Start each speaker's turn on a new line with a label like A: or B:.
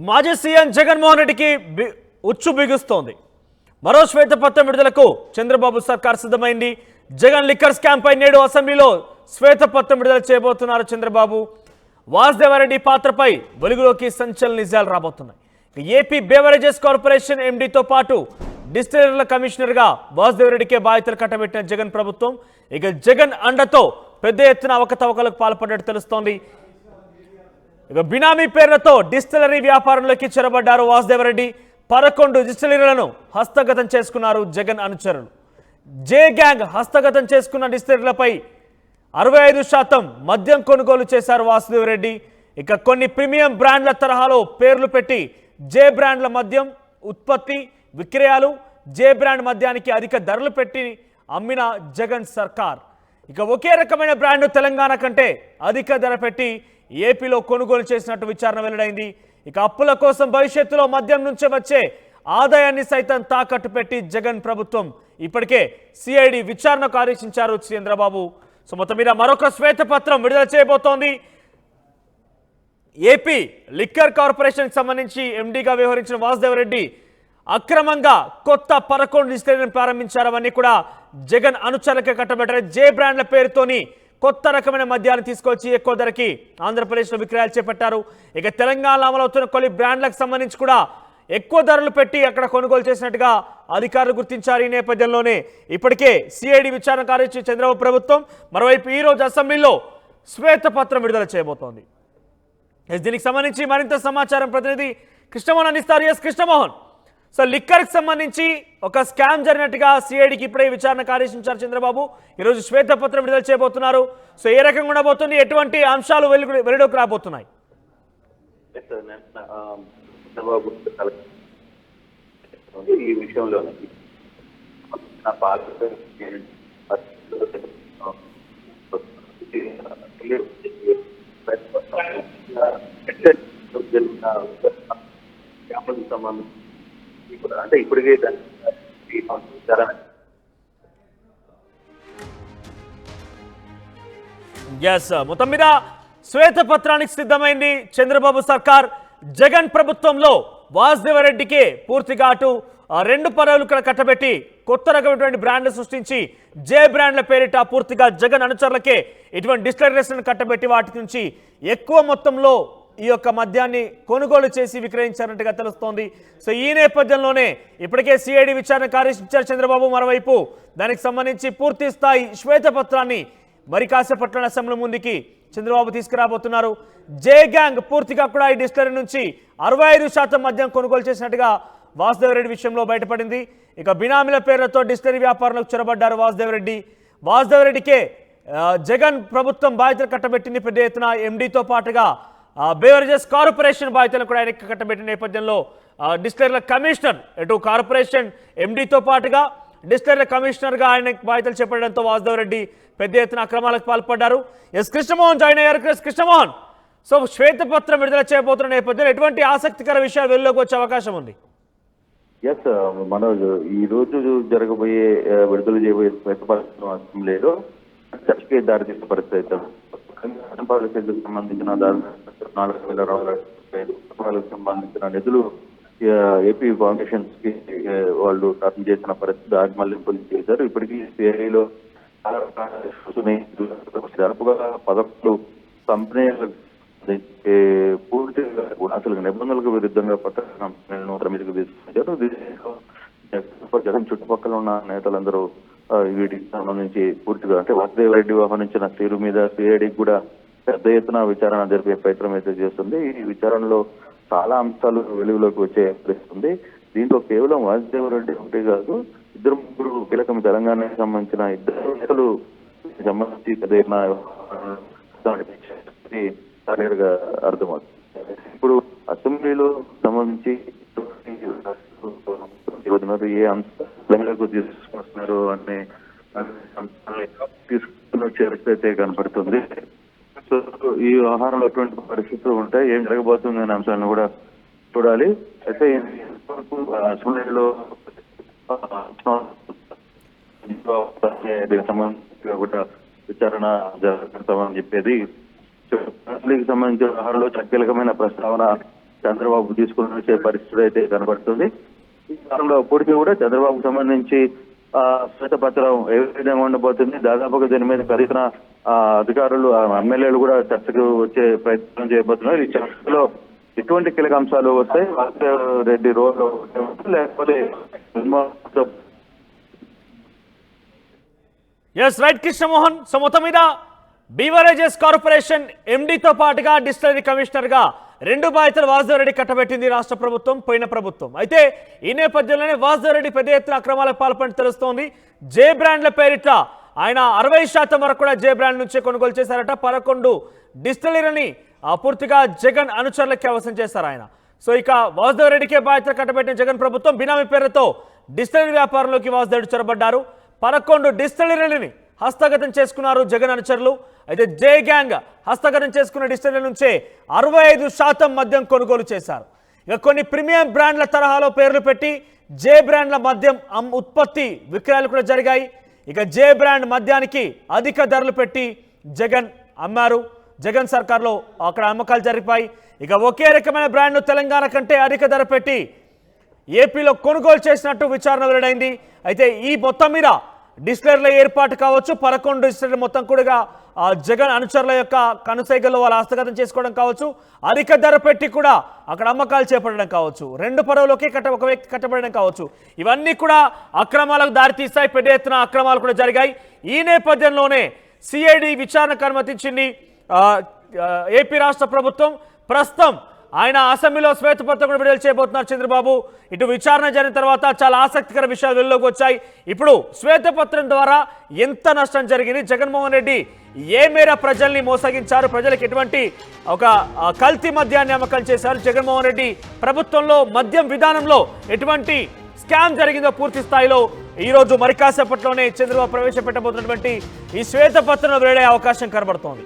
A: మాజీ సీఎం జగన్మోహన్ రెడ్డికి ఉచ్చు బిగుస్తోంది. మరో శ్వేతపత్రం విడుదలకు చంద్రబాబు సర్కార్ సిద్ధమైంది. జగన్ లిక్కర్ స్కామ్ పై నేడు అసెంబ్లీలో శ్వేతపత్రం విడుదల చేయబోతున్నారు చంద్రబాబు. వాసుదేవరెడ్డి పాత్రపై వెలుగులోకి సంచలన నిజాలు రాబోతున్నాయి. ఏపీ బేవరేజెస్ కార్పొరేషన్ ఎండీతో పాటు డిస్టిలరీల కమిషనర్గా వాసుదేవరెడ్డికే బాధ్యతలు కట్టబెట్టిన జగన్ ప్రభుత్వం ఇక జగన్ అండతో పెద్ద ఎత్తున అవకతవకలకు పాల్పడ్డట్టు తెలుస్తోంది. ఇక బినామీ పేర్లతో డిస్టిలరీ వ్యాపారంలోకి చొరబడ్డారు వాసుదేవరెడ్డి. 11 డిస్టిలరీలను హస్తగతం చేసుకున్నారు జగన్ అనుచరులు. జే గ్యాంగ్ హస్తగతం చేసుకున్న డిస్టిలరీలపై 65% మద్యం కొనుగోలు చేశారు వాసుదేవరెడ్డి. ఇక కొన్ని ప్రీమియం బ్రాండ్ల తరహాలో పేర్లు పెట్టి జే బ్రాండ్ల మద్యం ఉత్పత్తి విక్రయాలు, జే బ్రాండ్ మద్యానికి అధిక ధరలు పెట్టి అమ్మిన జగన్ సర్కార్ ఇక ఒకే రకమైన బ్రాండ్ తెలంగాణ కంటే అధిక ధర పెట్టి ఏపీలో కొనుగోలు చేసినట్టు విచారణ వెల్లడైంది. ఇక అప్పుల కోసం భవిష్యత్తులో మద్యం నుంచి వచ్చే ఆదాయాన్ని సైతం తాకట్టు పెట్టి జగన్ ప్రభుత్వం ఇప్పటికే సిఐడి విచారణకు ఆదేశించారు చంద్రబాబు. సో మొత్తం మీద మరొక శ్వేతపత్రం విడుదల చేయబోతోంది. ఏపీ లిక్కర్ కార్పొరేషన్కి సంబంధించి ఎండీగా వ్యవహరించిన వాసుదేవరెడ్డి అక్రమంగా కొత్త 11 డిస్టిలరీలను ప్రారంభించారు. అవన్నీ కూడా జగన్ అనుచరులకే కట్టబెట్టారు. జే బ్రాండ్ల పేరుతోని కొత్త రకమైన మద్యాన్ని తీసుకొచ్చి ఎక్కువ ధరకి ఆంధ్రప్రదేశ్లో విక్రయాలు చేపట్టారు. ఇక తెలంగాణలో అమలవుతున్న కొన్ని బ్రాండ్లకు సంబంధించి కూడా ఎక్కువ ధరలు పెట్టి అక్కడ కొనుగోలు చేసినట్టుగా అధికారులు గుర్తించారు. ఈ నేపథ్యంలోనే ఇప్పటికే సిఐడి విచారణ కార్యదర్శి చంద్రబాబు ప్రభుత్వం మరోవైపు ఈ రోజు అసెంబ్లీలో శ్వేతపత్రం విడుదల చేయబోతోంది. దీనికి సంబంధించి మరింత సమాచారం ప్రతినిధి కృష్ణమోహన్ అందిస్తారు. ఎస్ కృష్ణమోహన్, సో లిక్కర్కి సంబంధించి ఒక స్కామ్ జరిగినట్టుగా సిఐడికి ఇప్పుడే విచారణకు ఆదేశించారు చంద్రబాబు. ఈరోజు శ్వేతపత్రం విడుదల చేయబోతున్నారు. సో ఏ రకంగా ఉండబోతుంది, ఎటువంటి అంశాలు వెలుగులోకి రాబోతున్నాయి?
B: ఈ విషయంలో అంటే ఇప్పటికే
A: మొత్తం మీద శ్వేతపత్రానికి సిద్ధమైంది చంద్రబాబు సర్కార్. జగన్ ప్రభుత్వంలో వాసుదేవరెడ్డికి పూర్తిగా అటు 2 పదవులు కట్టబెట్టి కొత్త రకమైనటువంటి బ్రాండ్లు సృష్టించి జే బ్రాండ్ల పేరిట పూర్తిగా జగన్ అనుచరులకే ఇటువంటి డిస్టిలరీలను కట్టబెట్టి వాటి నుంచి ఎక్కువ మొత్తంలో ఈ యొక్క మద్యాన్ని కొనుగోలు చేసి విక్రయించారంటగా తెలుస్తోంది. సో ఈ నేపథ్యంలోనే ఇప్పటికే సిఐడి విచారణ కార్యదర్శి చంద్రబాబు మరోవైపు దానికి సంబంధించి పూర్తి స్థాయి శ్వేతపత్రాన్ని మరి కాసేపట్ల అసెంబ్లీ ముందుకి చంద్రబాబు తీసుకురాబోతున్నారు. జే గ్యాంగ్ పూర్తిగా కూడా ఈ డిస్టిలరీ నుంచి 65% మద్యం కొనుగోలు చేసినట్టుగా వాసుదేవరెడ్డి విషయంలో బయటపడింది. ఇక బినామీల పేర్లతో డిస్టిలరీ వ్యాపారంలోకి చొరబడ్డారు వాసుదేవరెడ్డి. వాసుదేవరెడ్డికే జగన్ ప్రభుత్వం బాధ్యతలు కట్టబెట్టింది. పెద్ద ఎత్తున ఎండీతో పాటుగా బేవరేజెస్ కార్పొరేషన్ బాధ్యతలు కూడా ఆయనకి కట్టబెట్టిన నేపథ్యంలో డిస్టిలరీల కమిషనర్ ఇటు కార్పొరేషన్ ఎండీతో పాటుగా డిస్టిలరీల కమిషనర్గా ఆయన బాధ్యతలు చేపట్టడంతో వాసుదేవరెడ్డి పెద్ద ఎత్తున అక్రమాలకు పాల్పడ్డారు. ఎస్ కృష్ణమోహన్ జాయిన్ అయ్యారు. కృష్ణమోహన్, సో శ్వేతపత్రం విడుదల చేయబోతున్న నేపథ్యంలో ఎటువంటి ఆసక్తికర విషయాలు వెలుగులోకి వచ్చే అవకాశం ఉంది?
B: ఎస్ మనోజ్, ఈ రోజు జరగబోయే విడుదల చేయబోయే శ్వేతపత్రం అసెంబ్లీలో చర్చకి దారితీసే పరిస్థితి. పాలసీలకు సంబంధించిన 4,000 సంబంధించిన నిధులు ఏపీ ఫౌండేషన్స్ కి వాళ్ళు టర్న్ చేసిన పరిస్థితి ఆజ్మల్లింపులు చేశారు. ఇప్పటికీ సిఐలో దాదాపుగా 11 కంపెనీలు పూర్తిగా అసలు నిబంధనలకు విరుద్ధంగా కొత్త కంపెనీలను మీదకు తీసుకొచ్చారు. జగన్ చుట్టుపక్కల ఉన్న నేతలందరూ వీటికి సంబంధించి పూర్తిగా అంటే వాసుదేవరెడ్డి వ్యవహరించిన తీరు మీద సిఐడికి కూడా పెద్ద ఎత్తున విచారణ జరిపే ప్రయత్నం అయితే చేస్తుంది. ఈ విచారణలో చాలా అంశాలు వెలుగులోకి వచ్చే పరిస్థితుంది. దీంట్లో కేవలం వాసుదేవరెడ్డి ఒకటే కాదు, 2-3 కీలకం తెలంగాణకి సంబంధించిన 2 నేతలు సంబంధించి పెద్ద ఎత్తున క్లియర్గా అర్థమవుతుంది. ఇప్పుడు అసెంబ్లీలో సంబంధించి ఏ అంశాలకు తీసుకొస్తున్నారు అనే తీసుకున్న చర్చ అయితే కనపడుతుంది. సో ఈ వ్యవహారంలో ఎటువంటి పరిస్థితులు ఉంటాయి, ఏం జరగబోతుంది అనే అంశాలను కూడా చూడాలి. అయితే అసెంబ్లీలో దీనికి సంబంధించి కూడా విచారణ జరుగుతామని చెప్పేది అసెంబ్లీకి సంబంధించిన వ్యవహారంలో కీలకమైన ప్రస్తావన చంద్రబాబు తీసుకుని వచ్చే పరిస్థితి అయితే కనబడుతుంది. ఈ కాలంలో అప్పటికీ కూడా చంద్రబాబుకు సంబంధించి శ్వేతపత్రం ఏ విధంగా ఉండబోతుంది, దాదాపుగా దీని మీద పెరిగిన అధికారులు ఎమ్మెల్యేలు కూడా చర్చకు వచ్చే ప్రయత్నం చేయబోతున్నారు. ఈ చర్చలో ఎటువంటి కీలక అంశాలు వస్తాయి, రెడ్డి రోల్ లేకపోతే
A: ఎస్ రైట్ కృష్ణమోహన్. సో మొత్తం మీద బీవరేజెస్ కార్పొరేషన్ ఎండీతో పాటుగా డిస్టిలరీ కమిషనర్ గా 2 బాధ్యతలు వాసుదేవరెడ్డి కట్టబెట్టింది రాష్ట్ర ప్రభుత్వం, పోయిన ప్రభుత్వం. అయితే ఈ నేపథ్యంలోనే వాసుదేవరెడ్డి పెద్ద ఎత్తున అక్రమాలకు పాల్పడి తెలుస్తోంది. జే బ్రాండ్ల పేరిట ఆయన 60% వరకు కూడా జే బ్రాండ్ నుంచే కొనుగోలు చేశారట. 11 డిస్టిలరీని పూర్తిగా జగన్ అనుచరులకి అవసరం చేశారు ఆయన. సో ఇక వాసుదేవరెడ్డికే బాధ్యతలు కట్టబెట్టిన జగన్ ప్రభుత్వం బినామీ పేరుతో డిస్టిలరీ వ్యాపారంలోకి వాసుదేవుడు చొరబడ్డారు. 11 డిస్టిలరీలని హస్తగతం చేసుకున్నారు జగన్ అనుచరులు. అయితే జే గ్యాంగ్ హస్తగతం చేసుకున్న డిస్టిలరీ నుంచే 65% మద్యం కొనుగోలు చేశారు. ఇక కొన్ని ప్రీమియం బ్రాండ్ల తరహాలో పేర్లు పెట్టి జే బ్రాండ్ల మద్యం ఉత్పత్తి విక్రయాలు కూడా జరిగాయి. ఇక జే బ్రాండ్ మద్యానికి అధిక ధరలు పెట్టి జగన్ అమ్మారు. జగన్ సర్కార్లో అక్కడ అమ్మకాలు జరిపాయి. ఇక ఒకే రకమైన బ్రాండ్ను తెలంగాణ కంటే అధిక ధర పెట్టి ఏపీలో కొనుగోలు చేసినట్టు విచారణ వెల్లడైంది. అయితే ఈ మొత్తం మీద డిస్టిలరీల ఏర్పాటు కావచ్చు, 11 డిస్టిలరీ మొత్తం కూడా జగన్ అనుచరుల యొక్క కనుసైగల్లో వాళ్ళు హస్తగతం చేసుకోవడం కావచ్చు, అధిక ధర పెట్టి కూడా అక్కడ అమ్మకాలు చేపట్టడం కావచ్చు, 2 పడవలోకి ఒక వ్యక్తి కట్టబడడం కావచ్చు, ఇవన్నీ కూడా అక్రమాలకు దారితీస్తాయి. పెద్ద ఎత్తున అక్రమాలు కూడా జరిగాయి. ఈ నేపథ్యంలోనే సిఐడి విచారణకు అనుమతించింది ఏపీ రాష్ట్ర ప్రభుత్వం. ప్రస్తుతం ఆయన అసెంబ్లీలో శ్వేతపత్రం కూడా విడుదల చేయబోతున్నారు చంద్రబాబు. ఇటు విచారణ జరిగిన తర్వాత చాలా ఆసక్తికర విషయాలు వెలుగులోకి వచ్చాయి. ఇప్పుడు శ్వేతపత్రం ద్వారా ఎంత నష్టం జరిగింది, జగన్మోహన్ రెడ్డి ఏ మేర ప్రజల్ని మోసగించారు, ప్రజలకు ఎటువంటి ఒక కల్తీ మద్యాన్ని అమ్మకం చేశారు, జగన్మోహన్ రెడ్డి ప్రభుత్వంలో మద్యం విధానంలో ఎటువంటి స్కామ్ జరిగిందో పూర్తి స్థాయిలో ఈరోజు మరి కాసేపట్లోనే చంద్రబాబు ప్రవేశపెట్టబోతున్నటువంటి ఈ శ్వేతపత్రం వెల్లడే అవకాశం కనబడుతోంది.